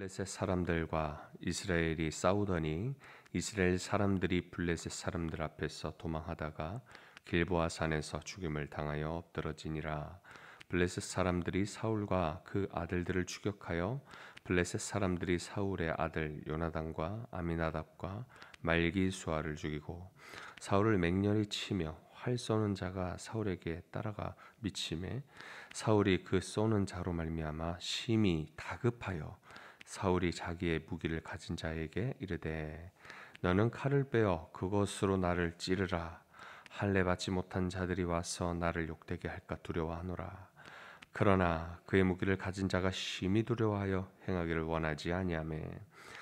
블레셋 사람들과 이스라엘이 싸우더니 이스라엘 사람들이 블레셋 사람들 앞에서 도망하다가 길보아 산에서 죽임을 당하여 엎드러지니라. 블레셋 사람들이 사울과 그 아들들을 추격하여 블레셋 사람들이 사울의 아들 요나단과 아미나답과 말기수아를 죽이고 사울을 맹렬히 치며 활 쏘는 자가 사울에게 따라가 미치매 사울이 그 쏘는 자로 말미암아 심히 다급하여 사울이 자기의 무기를 가진 자에게 이르되 너는 칼을 빼어 그것으로 나를 찌르라. 할례 받지 못한 자들이 와서 나를 욕되게 할까 두려워하노라. 그러나 그의 무기를 가진 자가 심히 두려워하여 행하기를 원하지 아니하매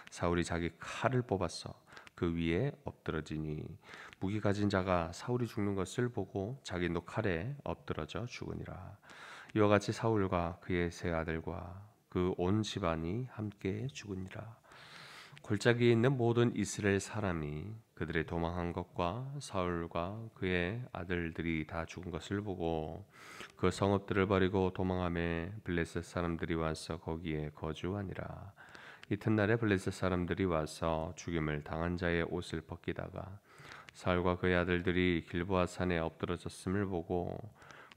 사울이 자기 칼을 뽑아서 그 위에 엎드러지니 무기 가진 자가 사울이 죽는 것을 보고 자기도 칼에 엎드러져 죽으니라. 이와 같이 사울과 그의 세 아들과 그 온 집안이 함께 죽으니라. 골짜기에 있는 모든 이스라엘 사람이 그들의 도망한 것과 사울과 그의 아들들이 다 죽은 것을 보고 그 성읍들을 버리고 도망하며 블레셋 사람들이 와서 거기에 거주하니라. 이튿날에 블레셋 사람들이 와서 죽임을 당한 자의 옷을 벗기다가 사울과 그의 아들들이 길보아 산에 엎드러졌음을 보고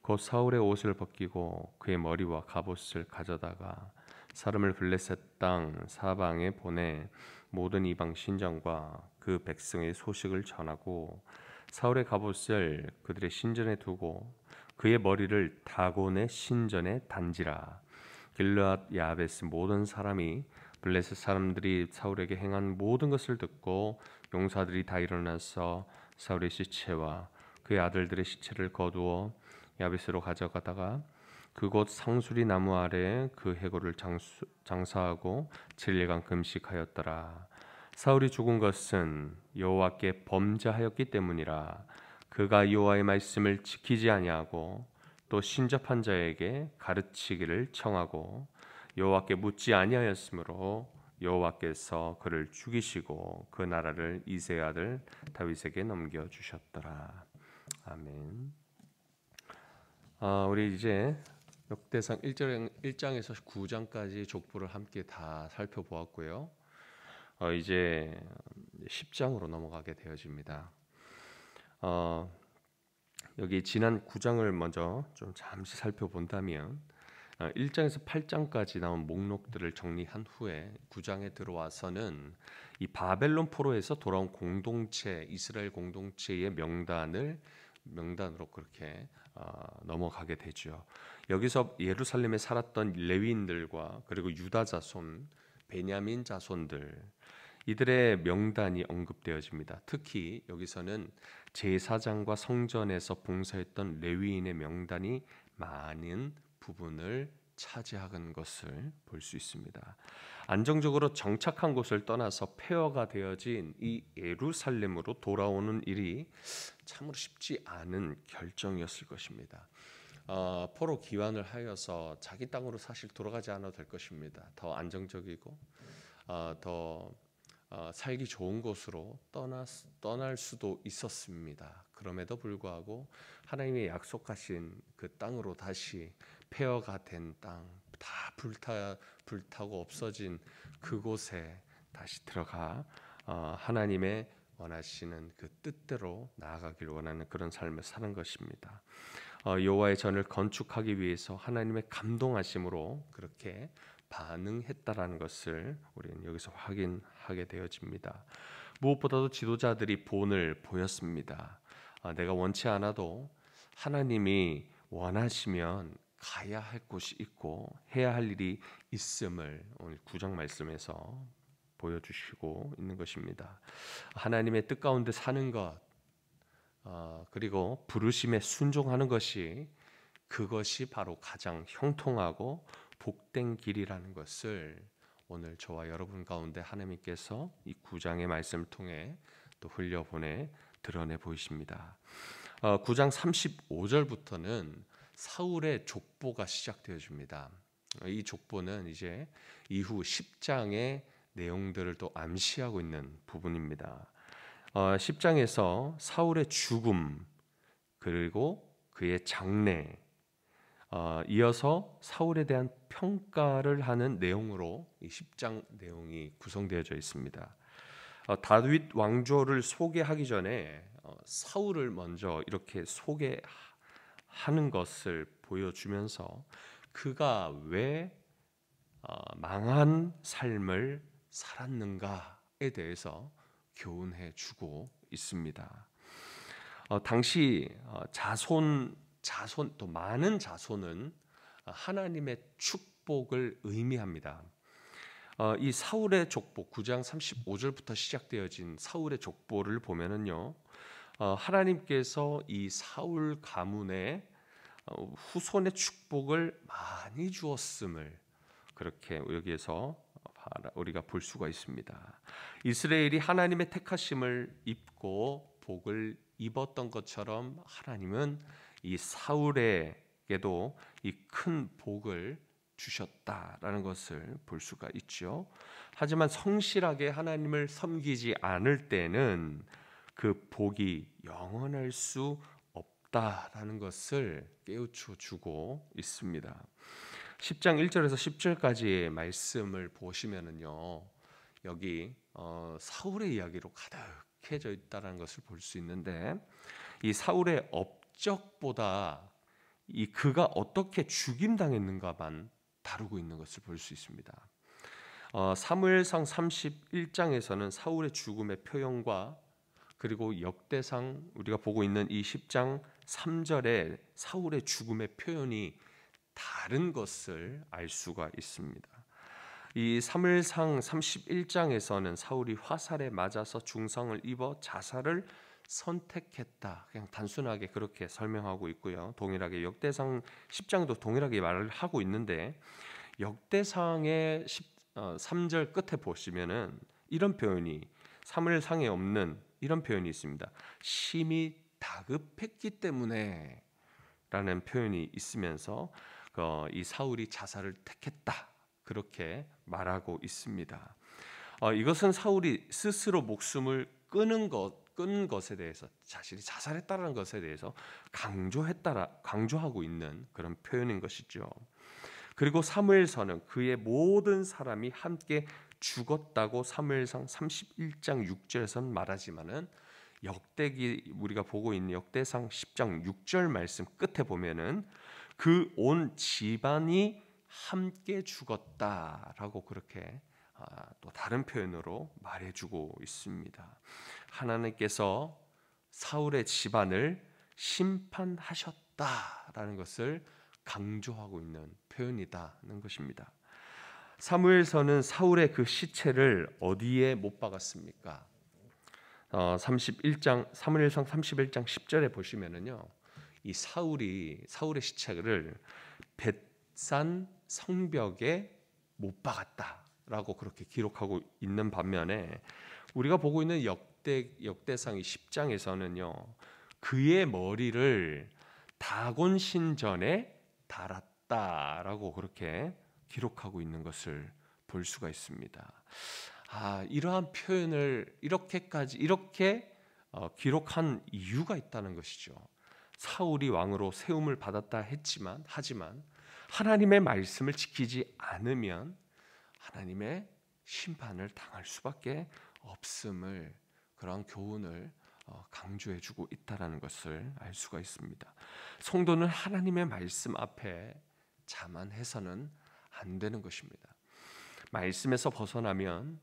곧 사울의 옷을 벗기고 그의 머리와 갑옷을 가져다가 사람을 블레셋 땅 사방에 보내 모든 이방 신전과 그 백성의 소식을 전하고 사울의 갑옷을 그들의 신전에 두고 그의 머리를 다곤의 신전에 단지라. 길르앗 야베스 모든 사람이 블레셋 사람들이 사울에게 행한 모든 것을 듣고 용사들이 다 일어나서 사울의 시체와 그의 아들들의 시체를 거두어 야베스로 가져가다가 그곳 상수리 나무 아래 그 해골을 장사하고 7일간 금식하였더라. 사울이 죽은 것은 여호와께 범죄하였기 때문이라. 그가 여호와의 말씀을 지키지 아니하고 또 신접한 자에게 가르치기를 청하고 여호와께 묻지 아니하였으므로 여호와께서 그를 죽이시고 그 나라를 이새의 아들 다윗에게 넘겨 주셨더라. 아멘. 우리 이제 역대상 1장에서 9장까지 족보를 함께 다 살펴보았고요. 이제 10장으로 넘어가게 되어집니다. 여기 지난 9장을 먼저 좀 잠시 살펴본다면 1장에서 8장까지 나온 목록들을 정리한 후에 9장에 들어와서는 이 바벨론 포로에서 돌아온 공동체, 이스라엘 공동체의 명단으로 그렇게 넘어가게 되죠. 여기서 예루살렘에 살았던 레위인들과 그리고 유다 자손, 베냐민 자손들 이들의 명단이 언급되어집니다. 특히 여기서는 제사장과 성전에서 봉사했던 레위인의 명단이 많은 부분을 차지하는 것을 볼 수 있습니다. 안정적으로 정착한 곳을 떠나서 폐허가 되어진 이 예루살렘으로 돌아오는 일이 참으로 쉽지 않은 결정이었을 것입니다. 포로 귀환을 하여서 자기 땅으로 사실 돌아가지 않아도 될 것입니다. 더 안정적이고 더 살기 좋은 곳으로 떠날 수도 있었습니다. 그럼에도 불구하고 하나님의 약속하신 그 땅으로 다시 폐허가 된 땅, 다 불타고 없어진 그곳에 다시 들어가 하나님의 원하시는 그 뜻대로 나아가길 원하는 그런 삶을 사는 것입니다. 여호와의 전을 건축하기 위해서 하나님의 감동하심으로 그렇게 반응했다라는 것을 우리는 여기서 확인하게 되어집니다. 무엇보다도 지도자들이 본을 보였습니다. 내가 원치 않아도 하나님이 원하시면 가야 할 곳이 있고 해야 할 일이 있음을 오늘 9장 말씀에서 보여주시고 있는 것입니다. 하나님의 뜻 가운데 사는 것 그리고 부르심에 순종하는 것이 그것이 바로 가장 형통하고 복된 길이라는 것을 오늘 저와 여러분 가운데 하나님께서 이 9장의 말씀을 통해 또 흘려보내 드러내 보이십니다. 9장 35절부터는 사울의 족보가 시작되어집니다. 이 족보는 이제 이후 10장의 내용들을 또 암시하고 있는 부분입니다. 10장에서 사울의 죽음 그리고 그의 장래 이어서 사울에 대한 평가를 하는 내용으로 이 10장 내용이 구성되어져 있습니다. 다윗 왕조를 소개하기 전에 사울을 먼저 이렇게 소개하는 것을 보여주면서 그가 왜 망한 삶을 살았는가에 대해서 교훈해 주고 있습니다. 당시 자손 또 많은 자손은 하나님의 축복을 의미합니다. 이 사울의 족보 9장 35절부터 시작되어진 사울의 족보를 보면은요, 하나님께서 이 사울 가문에 후손의 축복을 많이 주었음을 그렇게 여기에서 우리가 볼 수가 있습니다. 이스라엘이 하나님의 택하심을 입고 복을 입었던 것처럼 하나님은 이 사울에게도 이 큰 복을 주셨다라는 것을 볼 수가 있죠. 하지만 성실하게 하나님을 섬기지 않을 때는 그 복이 영원할 수 없다라는 것을 깨우쳐 주고 있습니다. 10장 1절에서 10절까지의 말씀을 보시면은요, 여기 사울의 이야기로 가득해져 있다는 것을 볼 수 있는데, 이 사울의 업적보다 이 그가 어떻게 죽임당했는가만 다루고 있는 것을 볼 수 있습니다. 사무엘상 31장에서는 사울의 죽음의 표현과 그리고 역대상 우리가 보고 있는 이 10장 3절에 사울의 죽음의 표현이 다른 것을 알 수가 있습니다. 이 사무엘상 31장에서는 사울이 화살에 맞아서 중상을 입어 자살을 선택했다. 그냥 단순하게 그렇게 설명하고 있고요. 동일하게 역대상 10장도 동일하게 말을 하고 있는데, 역대상의 3절 끝에 보시면은 이런 표현이, 사무엘상에 없는 이런 표현이 있습니다. 심히 다급했기 때문에 라는 표현이 있으면서 이 사울이 자살을 택했다, 그렇게 말하고 있습니다. 이것은 사울이 스스로 목숨을 끊은 것에 대해서, 자신이 자살했다는 것에 대해서 강조하고 있는 그런 표현인 것이죠. 그리고 사무엘서는 그의 모든 사람이 함께 죽었다고 사무엘상 31장 6절에서는 말하지만은 역대기 우리가 보고 있는 역대상 10장 6절 말씀 끝에 보면은 그 온 집안이 함께 죽었다라고 그렇게 또 다른 표현으로 말해주고 있습니다. 하나님께서 사울의 집안을 심판하셨다라는 것을 강조하고 있는 표현이다는 것입니다. 사무엘서는 사울의 그 시체를 어디에 못 박았습니까? 31장 사무엘상 31장 10절에 보시면은요, 이 사울의 시체를 벳산 성벽에 못 박았다라고 그렇게 기록하고 있는 반면에 우리가 보고 있는 역대상 10장에서는요, 그의 머리를 다곤 신전에 달았다라고 그렇게 기록하고 있는 것을 볼 수가 있습니다. 이러한 표현을 이렇게 기록한 이유가 있다는 것이죠. 사울이 왕으로 세움을 받았다 하지만 하나님의 말씀을 지키지 않으면 하나님의 심판을 당할 수밖에 없음을, 그런 교훈을 강조해주고 있다는 것을 알 수가 있습니다. 성도는 하나님의 말씀 앞에 자만해서는 안 되는 것입니다. 말씀에서 벗어나면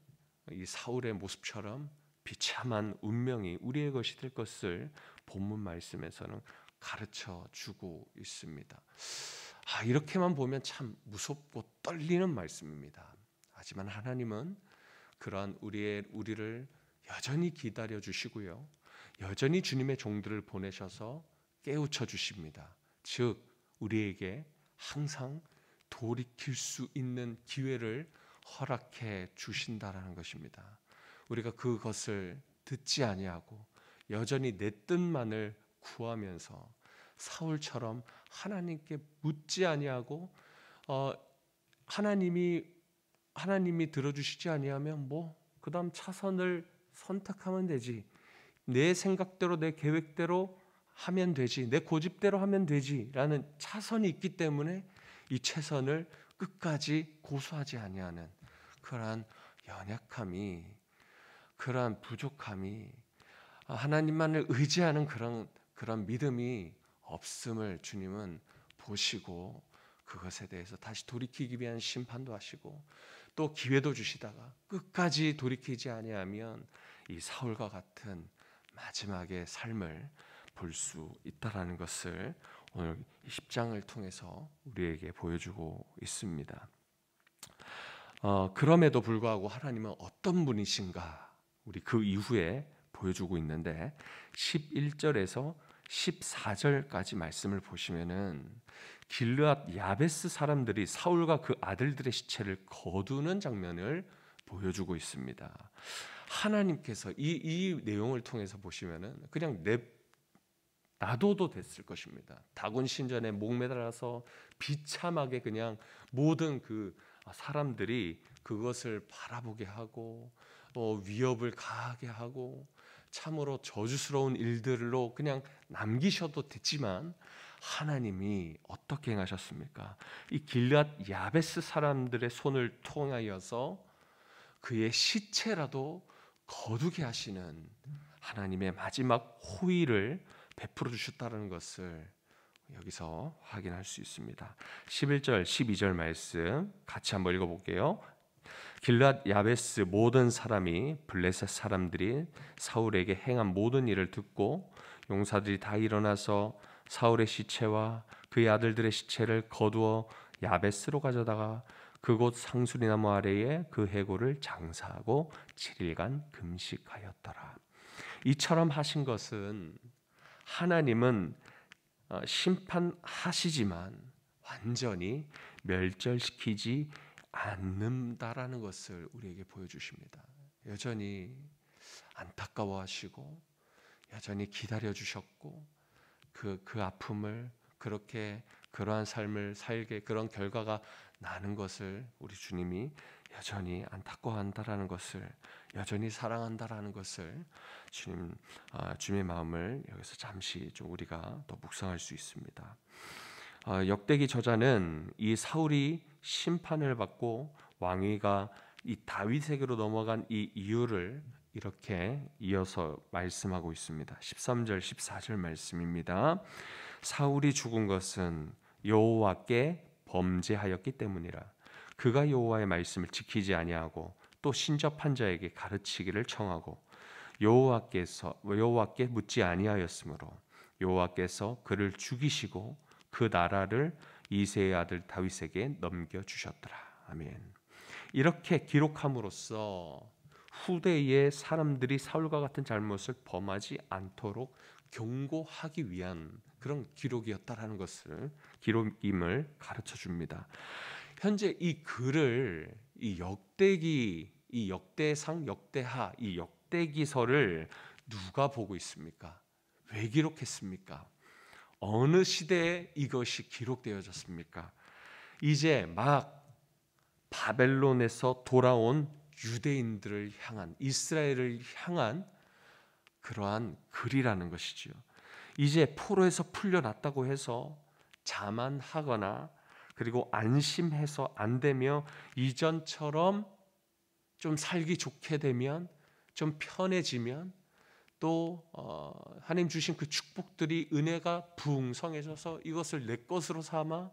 이 사울의 모습처럼 비참한 운명이 우리의 것이 될 것을 본문 말씀에서는 가르쳐 주고 있습니다. 이렇게만 보면 참 무섭고 떨리는 말씀입니다. 하지만 하나님은 그러한 우리를 여전히 기다려 주시고요, 여전히 주님의 종들을 보내셔서 깨우쳐 주십니다. 즉 우리에게 항상 돌이킬 수 있는 기회를 허락해 주신다라는 것입니다. 우리가 그것을 듣지 아니하고 여전히 내 뜻만을 구하면서 사울처럼 하나님께 묻지 아니하고 하나님이 들어주시지 아니하면 그다음 차선을 선택하면 되지, 내 생각대로 내 계획대로 하면 되지, 내 고집대로 하면 되지라는 차선이 있기 때문에 이 최선을 끝까지 고수하지 아니하는 그러한 연약함이, 그러한 부족함이, 하나님만을 의지하는 그런 믿음이 없음을 주님은 보시고 그것에 대해서 다시 돌이키기 위한 심판도 하시고 또 기회도 주시다가 끝까지 돌이키지 아니하면 이 사울과 같은 마지막의 삶을 볼 수 있다라는 것을 오늘 10장을 통해서 우리에게 보여주고 있습니다. 그럼에도 불구하고 하나님은 어떤 분이신가 우리 그 이후에 보여주고 있는데 11절에서 14절까지 말씀을 보시면은 길르앗 야베스 사람들이 사울과 그 아들들의 시체를 거두는 장면을 보여주고 있습니다. 하나님께서 이 내용을 통해서 보시면은 그냥 놔둬도 됐을 것입니다. 다곤 신전에 목매달아서 비참하게 그냥 모든 그 사람들이 그것을 바라보게 하고 위협을 가하게 하고 참으로 저주스러운 일들로 그냥 남기셔도 됐지만 하나님이 어떻게 행하셨습니까? 이 길르앗 야베스 사람들의 손을 통하여서 그의 시체라도 거두게 하시는 하나님의 마지막 호의를 베풀어 주셨다는 것을 여기서 확인할 수 있습니다. 11절, 12절 말씀 같이 한번 읽어볼게요. 길르앗 야베스 모든 사람이 블레셋 사람들이 사울에게 행한 모든 일을 듣고 용사들이 다 일어나서 사울의 시체와 그의 아들들의 시체를 거두어 야베스로 가져다가 그곳 상수리나무 아래에 그 해골을 장사하고 7일간 금식하였더라. 이처럼 하신 것은 하나님은 심판하시지만 완전히 멸절시키지 않는다라는 것을 우리에게 보여주십니다. 여전히 안타까워하시고 여전히 기다려주셨고 그 아픔을 그렇게 그러한 삶을 살게 그런 결과가 나는 것을 우리 주님이 여전히 안타까워한다라는 것을 여전히 사랑한다라는 것을 주님의 마음을 여기서 잠시 좀 우리가 더 묵상할 수 있습니다. 역대기 저자는 이 사울이 심판을 받고 왕위가 이 다윗에게로 넘어간 이 이유를 이렇게 이어서 말씀하고 있습니다. 13절 14절 말씀입니다. 사울이 죽은 것은 여호와께 범죄하였기 때문이라. 그가 여호와의 말씀을 지키지 아니하고 또 신접한 자에게 가르치기를 청하고 여호와께 묻지 아니하였으므로 여호와께서 그를 죽이시고 그 나라를 이새의 아들 다윗에게 넘겨주셨더라. 아멘. 이렇게 기록함으로써 후대의 사람들이 사울과 같은 잘못을 범하지 않도록 경고하기 위한 그런 기록이었다라는 것을 기록임을 가르쳐 줍니다. 현재 이 글을 이 역대기, 이 역대상, 역대하, 이 역대기서를 누가 보고 있습니까? 왜 기록했습니까? 어느 시대에 이것이 기록되어졌습니까? 이제 막 바벨론에서 돌아온 유대인들을 향한 이스라엘을 향한 그러한 글이라는 것이지요. 이제 포로에서 풀려났다고 해서 자만하거나 그리고 안심해서 안 되며 이전처럼 좀 살기 좋게 되면 좀 편해지면 또 하나님 주신 그 축복들이 은혜가 풍성해져서 이것을 내 것으로 삼아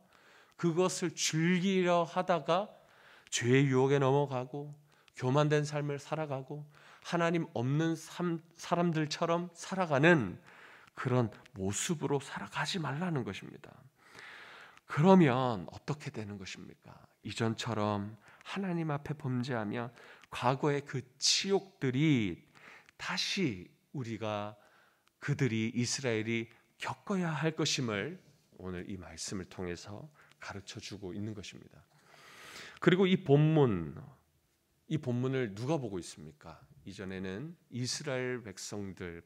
그것을 즐기려 하다가 죄의 유혹에 넘어가고 교만된 삶을 살아가고 하나님 없는 사람들처럼 살아가는 그런 모습으로 살아가지 말라는 것입니다. 그러면 어떻게 되는 것입니까? 이전처럼 하나님 앞에 범죄하면 과거의 그 치욕들이 다시 그들이 이스라엘이 겪어야 할 것임을 오늘 이 말씀을 통해서 가르쳐주고 있는 것입니다. 그리고 이 본문을 누가 보고 있습니까? 이전에는 이스라엘 백성들,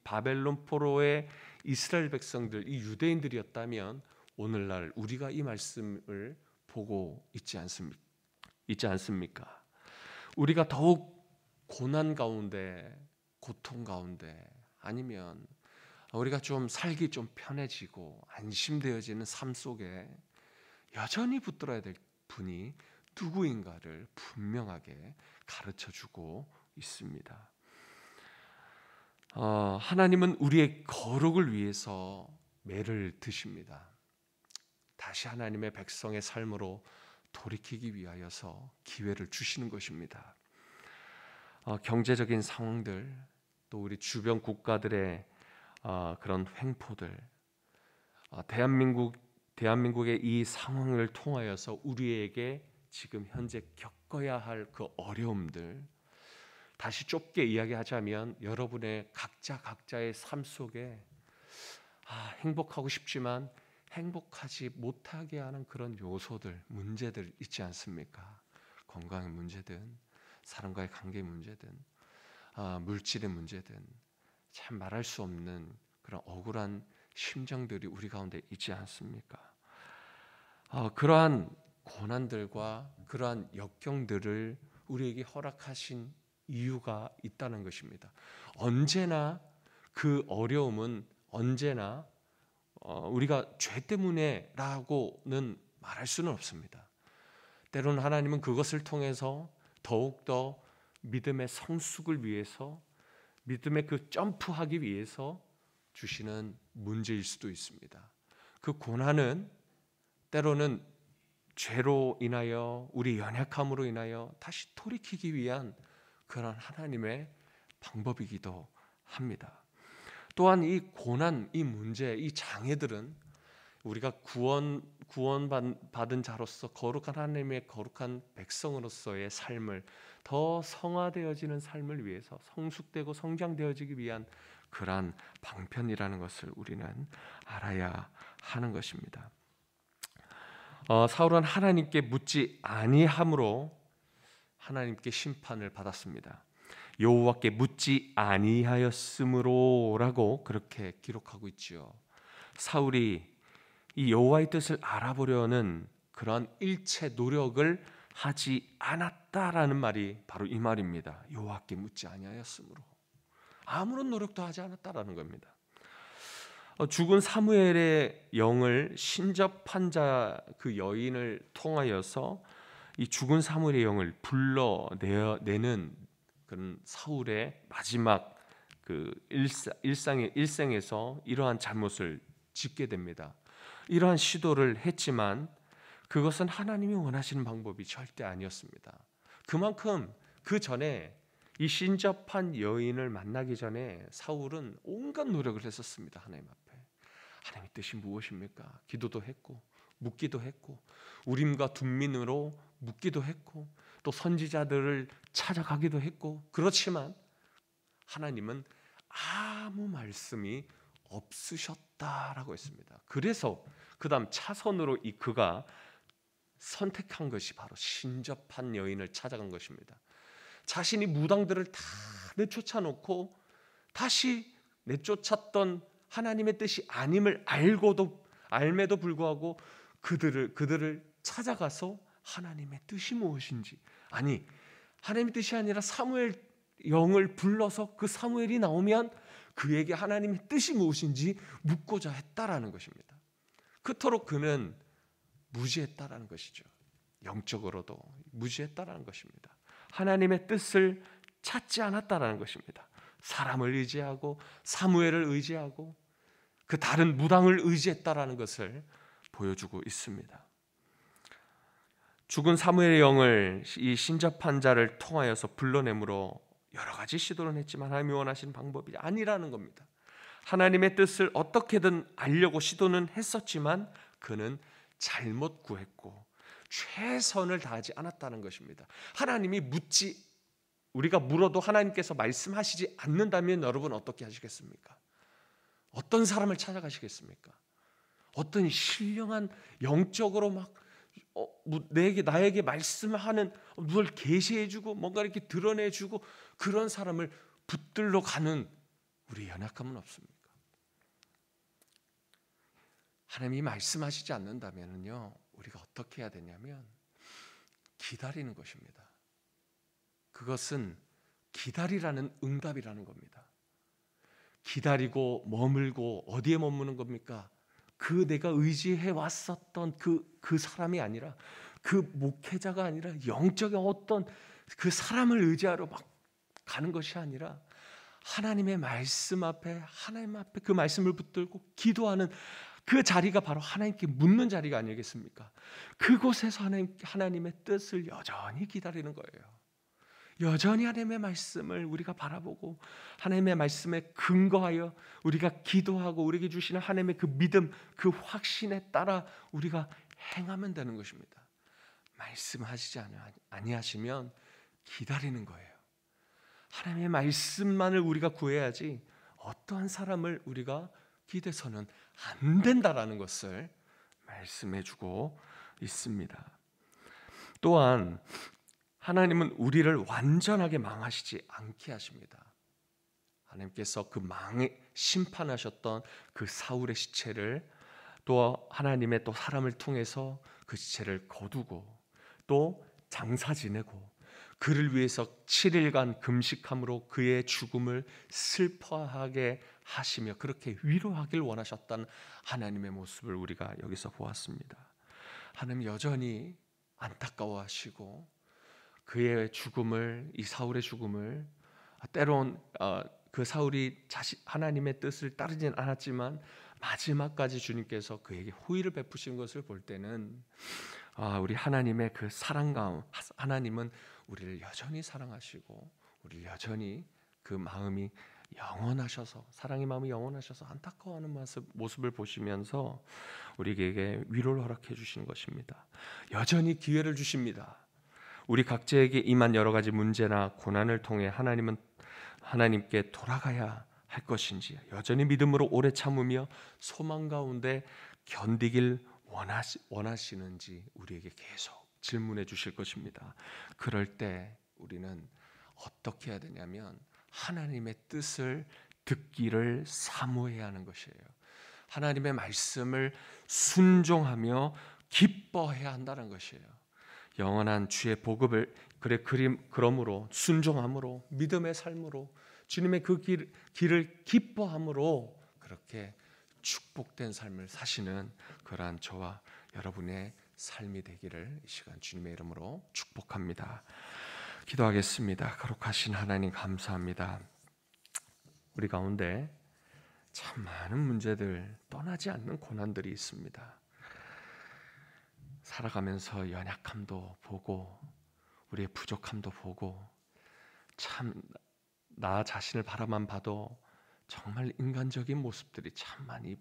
바벨론 포로의 이스라엘 백성들, 이 유대인들이었다면 오늘날 우리가 이 말씀을 보고 있지 않습니까? 우리가 더욱 고난 가운데, 고통 가운데 아니면 우리가 좀 살기 좀 편해지고 안심되어지는 삶 속에 여전히 붙들어야 될 분이 누구인가를 분명하게 가르쳐주고 있습니다. 하나님은 우리의 거룩을 위해서 매를 드십니다. 다시 하나님의 백성의 삶으로 돌이키기 위하여서 기회를 주시는 것입니다. 경제적인 상황들, 또 우리 주변 국가들의 그런 횡포들, 대한민국의 이 상황을 통하여서 우리에게 지금 현재 겪어야 할 그 어려움들, 다시 좁게 이야기하자면 여러분의 각자의 삶 속에 행복하고 싶지만 행복하지 못하게 하는 그런 요소들, 문제들 있지 않습니까? 건강의 문제든 사람과의 관계의 문제든 물질의 문제든 참 말할 수 없는 그런 억울한 심정들이 우리 가운데 있지 않습니까? 그러한 고난들과 그러한 역경들을 우리에게 허락하신 이유가 있다는 것입니다. 언제나 그 어려움은 언제나 우리가 죄 때문에라고는 말할 수는 없습니다. 때로는 하나님은 그것을 통해서 더욱더 믿음의 성숙을 위해서, 믿음의 그 점프하기 위해서 주시는 문제일 수도 있습니다. 그 고난은 때로는 죄로 인하여, 우리 연약함으로 인하여 다시 돌이키기 위한 그런 하나님의 방법이기도 합니다. 또한 이 고난, 이 문제, 이 장애들은 우리가 구원받은 자로서 거룩한 하나님의 거룩한 백성으로서의 삶을 더 성화되어지는 삶을 위해서 성숙되고 성장되어지기 위한 그러한 방편이라는 것을 우리는 알아야 하는 것입니다. 사울은 하나님께 묻지 아니함으로 하나님께 심판을 받았습니다. 여호와께 묻지 아니하였으므로라고 그렇게 기록하고 있지요. 사울이 이 여호와의 뜻을 알아보려는 그런 일체 노력을 하지 않았다라는 말이 바로 이 말입니다. 여호와께 묻지 아니하였으므로 아무런 노력도 하지 않았다라는 겁니다. 죽은 사무엘의 영을 신접한 자 그 여인을 통하여서 이 죽은 사무엘의 영을 불러내는 그런 사울의 마지막 그 일생에서 이러한 잘못을 짓게 됩니다. 이러한 시도를 했지만 그것은 하나님이 원하시는 방법이 절대 아니었습니다. 그만큼 그 전에 이 신접한 여인을 만나기 전에 사울은 온갖 노력을 했었습니다. 하나님 앞에. 하나님의 뜻이 무엇입니까? 기도도 했고 묻기도 했고 우림과 둠민으로 묻기도 했고 또 선지자들을 찾아가기도 했고, 그렇지만 하나님은 아무 말씀이 없으셨다라고 했습니다. 그래서 그 다음 차선으로 그가 선택한 것이 바로 신접한 여인을 찾아간 것입니다. 자신이 무당들을 다 내쫓아놓고 다시 내쫓았던 하나님의 뜻이 아님을 알매도 불구하고 그들을 찾아가서 하나님의 뜻이 무엇인지, 아니 하나님의 뜻이 아니라 사무엘 영을 불러서 그 사무엘이 나오면 그에게 하나님의 뜻이 무엇인지 묻고자 했다라는 것입니다. 그토록 그는 무지했다라는 것이죠. 영적으로도 무지했다라는 것입니다. 하나님의 뜻을 찾지 않았다라는 것입니다. 사람을 의지하고 사무엘을 의지하고 그 다른 무당을 의지했다라는 것을 보여주고 있습니다. 죽은 사무엘의 영을 이 신접한 자를 통하여서 불러내므로 여러 가지 시도를 했지만 하나님이 원하시는 방법이 아니라는 겁니다. 하나님의 뜻을 어떻게든 알려고 시도는 했었지만 그는 잘못 구했고 최선을 다하지 않았다는 것입니다. 우리가 물어도 하나님께서 말씀하시지 않는다면 여러분 어떻게 하시겠습니까? 어떤 사람을 찾아가시겠습니까? 어떤 신령한 영적으로 막 나에게 말씀하는 뭘 계시해주고 뭔가 이렇게 드러내주고 그런 사람을 붙들러 가는 우리 연약함은 없습니까? 하나님이 말씀하시지 않는다면요, 우리가 어떻게 해야 되냐면 기다리는 것입니다. 그것은 기다리라는 응답이라는 겁니다. 기다리고 머물고 어디에 머무는 겁니까? 그 내가 의지해 왔었던 그 사람이 아니라, 그 목회자가 아니라, 영적인 어떤 그 사람을 의지하러 막 가는 것이 아니라 하나님의 말씀 앞에, 하나님 앞에 그 말씀을 붙들고 기도하는 그 자리가 바로 하나님께 묻는 자리가 아니겠습니까? 그곳에서 하나님의 뜻을 여전히 기다리는 거예요. 여전히 하나님의 말씀을 우리가 바라보고 하나님의 말씀에 근거하여 우리가 기도하고 우리에게 주시는 하나님의 그 믿음, 그 확신에 따라 우리가 행하면 되는 것입니다. 말씀하시지 아니하시면 기다리는 거예요. 하나님의 말씀만을 우리가 구해야지 어떠한 사람을 우리가 기대서는 안 된다라는 것을 말씀해 주고 있습니다. 또한 하나님은 우리를 완전하게 망하시지 않게 하십니다. 하나님께서 그 심판하셨던 그 사울의 시체를 또 하나님의 또 사람을 통해서 그 시체를 거두고 또 장사 지내고 그를 위해서 7일간 금식함으로 그의 죽음을 슬퍼하게 하시며 그렇게 위로하길 원하셨던 하나님의 모습을 우리가 여기서 보았습니다. 하나님 여전히 안타까워하시고 그의 죽음을, 이 사울의 죽음을, 때론 그 사울이 하나님의 뜻을 따르진 않았지만 마지막까지 주님께서 그에게 호의를 베푸신 것을 볼 때는 우리 하나님의 그 사랑 가운데 하나님은 우리를 여전히 사랑하시고 우리를 여전히 그 마음이 영원하셔서, 사랑의 마음이 영원하셔서 안타까워하는 모습을 보시면서 우리에게 위로를 허락해 주시는 것입니다. 여전히 기회를 주십니다. 우리 각자에게 임한 여러 가지 문제나 고난을 통해 하나님께 돌아가야 할 것인지, 여전히 믿음으로 오래 참으며 소망 가운데 견디길 원하시는지 우리에게 계속 질문해 주실 것입니다. 그럴 때 우리는 어떻게 해야 되냐면 하나님의 뜻을 듣기를 사모해야 하는 것이에요. 하나님의 말씀을 순종하며 기뻐해야 한다는 것이에요. 영원한 주의 복음을 그러므로 순종함으로 믿음의 삶으로 주님의 그 길을 기뻐함으로 그렇게 축복된 삶을 사시는 그러한 저와 여러분의 삶이 되기를 이 시간 주님의 이름으로 축복합니다. 기도하겠습니다. 거룩하신 하나님 감사합니다. 우리 가운데 참 많은 문제들, 떠나지 않는 고난들이 있습니다. 살아가면서 연약함도 보고 우리의 부족함도 보고 참 나 자신을 바라만 봐도 정말 인간적인 모습들이 참 많이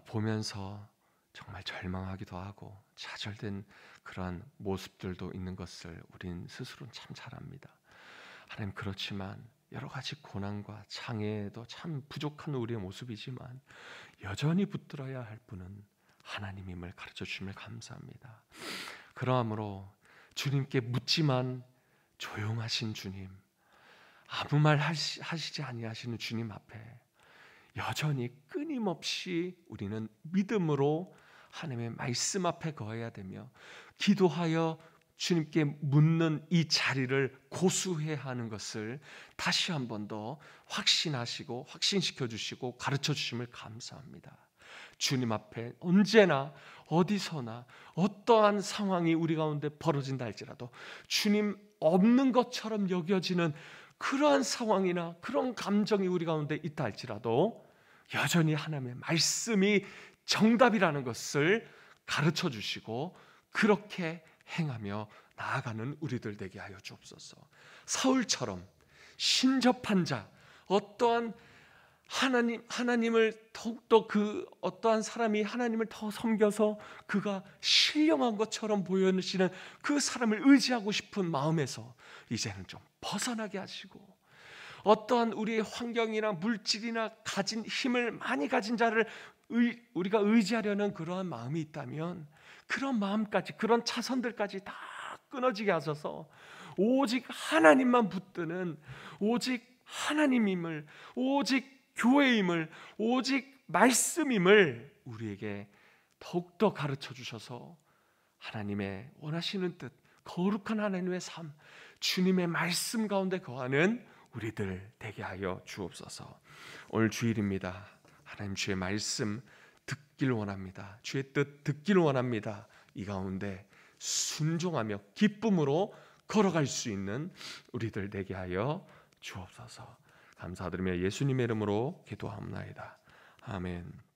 보면서 정말 절망하기도 하고 좌절된 그러한 모습들도 있는 것을 우린 스스로는 참 잘 압니다. 하나님, 그렇지만 여러 가지 고난과 장애에도 참 부족한 우리의 모습이지만 여전히 붙들어야 할 분은 하나님임을 가르쳐 주심을 감사합니다. 그러므로 주님께 묻지만 조용하신 주님, 아무 말 하시지 아니하시는 주님 앞에 여전히 끊임없이 우리는 믿음으로 하나님의 말씀 앞에 거해야 되며 기도하여 주님께 묻는 이 자리를 고수해야 하는 것을 다시 한 번 더 확신하시고 확신시켜 주시고 가르쳐 주심을 감사합니다. 주님 앞에 언제나 어디서나 어떠한 상황이 우리 가운데 벌어진다 할지라도 주님 없는 것처럼 여겨지는 그러한 상황이나 그런 감정이 우리 가운데 있다 할지라도 여전히 하나님의 말씀이 정답이라는 것을 가르쳐 주시고 그렇게 행하며 나아가는 우리들 되게 하여 주옵소서. 사울처럼 신접한 자, 어떠한 하나님을 더욱더 어떠한 사람이 하나님을 더 섬겨서 그가 신령한 것처럼 보여지는 그 사람을 의지하고 싶은 마음에서 이제는 좀 벗어나게 하시고, 어떠한 우리의 환경이나 물질이나 가진 힘을 많이 가진 자를 우리가 의지하려는 그러한 마음이 있다면 그런 마음까지, 그런 차선들까지 다 끊어지게 하셔서 오직 하나님만 붙드는, 오직 하나님임을, 오직 교회임을, 오직 말씀임을 우리에게 더욱더 가르쳐 주셔서 하나님의 원하시는 뜻, 거룩한 하나님의 삶, 주님의 말씀 가운데 거하는 우리들 되게 하여 주옵소서. 오늘 주일입니다. 하나님 주의 말씀 듣길 원합니다. 주의 뜻 듣길 원합니다. 이 가운데 순종하며 기쁨으로 걸어갈 수 있는 우리들 되게 하여 주옵소서. 감사드리며 예수님의 이름으로 기도합나이다. 아멘.